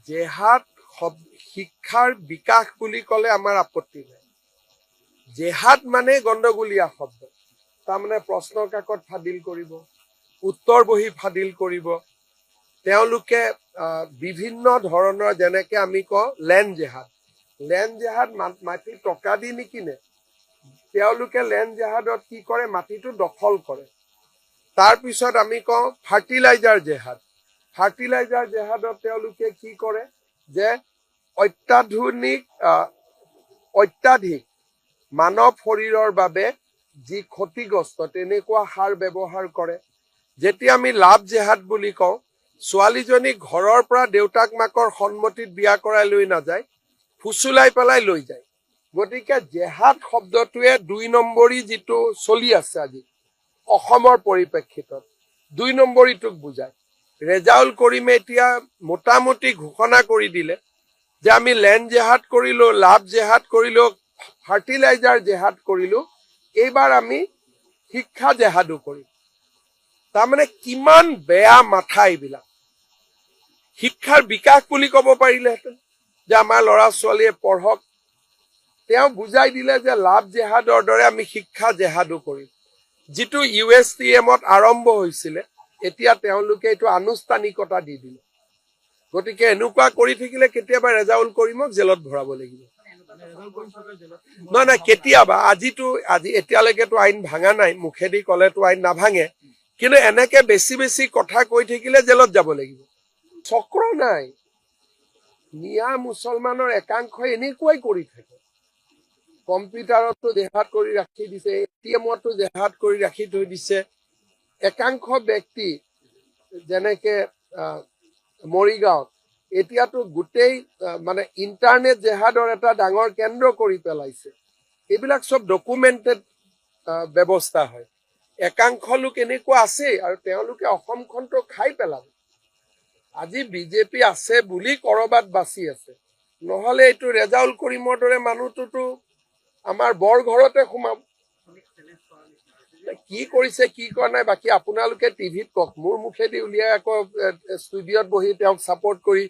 জেহাদ শিক্ষাৰ বিকাশ বুলি ক'লে আমাৰ আপত্তি নাই। জেহাদ মানে গণ্ডগোলীয়া শব্দ। তাৰমানে প্ৰশ্ন কাকত ফাদিল কৰিব, উত্তৰ বহি ফাদিল কৰিব। তেওঁলোকে বিভিন্ন ধৰণৰ, যেনেকে আমি কওঁ লেণ্ড জেহাদ। লেণ্ড জেহাদ মাটি টকা দি নিকিনে। তেওঁলোকে লেণ্ড জেহাদত কি কৰে, মাটিটো দখল কৰে। তাৰপিছত আমি কওঁ ফাৰ্টিলাইজাৰ জেহাদ। ফাৰ্টিলাইজাৰ জেহাদত তেওঁলোকে কি কৰে যে অত্যাধিক মানৱ শৰীৰৰ বাবে যি ক্ষতিগ্ৰস্ত তেনেকুৱা সাৰ ব্যৱহাৰ কৰে। যেতিয়া আমি লাভ জেহাদ বুলি কওঁ, ছোৱালীজনী ঘৰৰ পৰা দেউতাক মাকৰ সন্মতিত বিয়া কৰাই লৈ নাযায়, ফুচুলাই পেলাই লৈ যায়। গতিকে জেহাদ শব্দটোৱে ২ নম্বৰী যিটো চলি আছে আজি অসমৰ পৰিপ্ৰেক্ষিতত ২ নম্বৰীটোক বুজায়। ৰেজাউল কৰিমে এতিয়া মোটামুটি ঘোষণা কৰি দিলে যে আমি লেণ্ড জেহাদ কৰিলো, লাভ জেহাদ কৰিলো, ফাৰ্টিলাইজাৰ জেহাদ কৰিলো, এইবাৰ আমি শিক্ষা জেহাদো কৰিম। তাৰমানে কিমান বেয়া মাথা এইবিলাক। শিক্ষাৰ বিকাশ বুলি ক'ব পাৰিলেহেঁতেন যে আমাৰ ল'ৰা ছোৱালীয়ে পঢ়ক। তেওঁ বুজাই দিলে যে লাভ জেহাদৰ দৰে আমি শিক্ষা জেহাদো কৰিম। যিটো USTMত আৰম্ভ হৈছিলে, এতিয়া তেওঁলোকে এইটো আনুষ্ঠানিকতা দি দিলে। গতিকে এনেকুৱা কৰি থাকিলে কেতিয়াবা ৰেজাউল কৰিমক জেলত ভৰাব লাগিব। নহয়, কেতিয়াবা। আজি এতিয়ালৈকেতো আইন ভাঙা নাই, মুখেদি ক'লেতো আইন নাভাঙে। কিন্তু এনেকে বেছি বেছি কথা কৈ থাকিলে জেলত যাব লাগিব। চক্ৰ নাই। মিয়া মুছলমানৰ একাংশই এনেকুৱাই কৰি থাকে। কম্পিউটাৰতো জেহাদ কৰি ৰাখি দিছে, ATMতো জেহাদ কৰি ৰাখি থৈ দিছে। একাংশ ব্যক্তি যেনেকে মৰিগাঁৱত এতিয়াতো গোটেই মানে ইণ্টাৰনেট জেহাদৰ এটা ডাঙৰ কেন্দ্ৰ কৰি পেলাইছে। এইবিলাক চব ডকুমেণ্টেড ব্যৱস্থা হয়। একাংশ লোক এনেকুৱা আছেই, আৰু তেওঁলোকে অসমখনটো খাই পেলাব। আজি বিজেপি আছে বুলি কৰবাত বাচি আছে, নহলে এইটো ৰেজাউল কৰিমৰ দৰে মানুহটোতো আমাৰ বৰ ঘৰতে সোমাব। কি কৰিছে কি কৰা নাই বাকী আপোনালোকে টিভিত কওক। মোৰ মুখেদি উলিয়াই আকৌ ষ্টুডিঅ'ত বহি তেওঁক ছাপোৰ্ট কৰি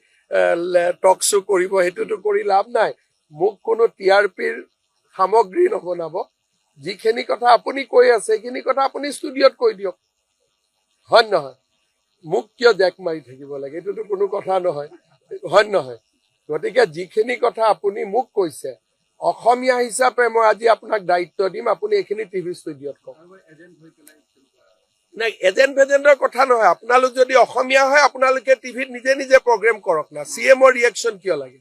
টক শ্ব' কৰিব, সেইটোতো কৰি লাভ নাই। মোক কোনো TRPৰ সামগ্ৰী নবনাব। যিখিনি কথা আপুনি কৈ আছে সেইখিনি কথা আপুনি ষ্টুডিঅ'ত কৈ দিয়ক, হয় নহয়? মোক কিয় জেক মাৰি থাকিব লাগে? এইটোতো কোনো কথা নহয়, হয় নহয়? গতিকে যিখিনি কথা আপুনি মোক কৈছে, অসমীয়া হিচাপে মই আজি আপোনাক দায়িত্ব দিম, আপুনি এইখিনি টিভি ষ্টুডিঅ'ত কওক। নাই, এজেণ্ট ফেজেণ্টৰ কথা নহয়। আপোনালোক যদি অসমীয়া হয় আপোনালোকে টিভিত নিজে নিজে প্ৰগ্ৰেম কৰক না। CMৰ ৰিয়েকশ্যন কিয় লাগে?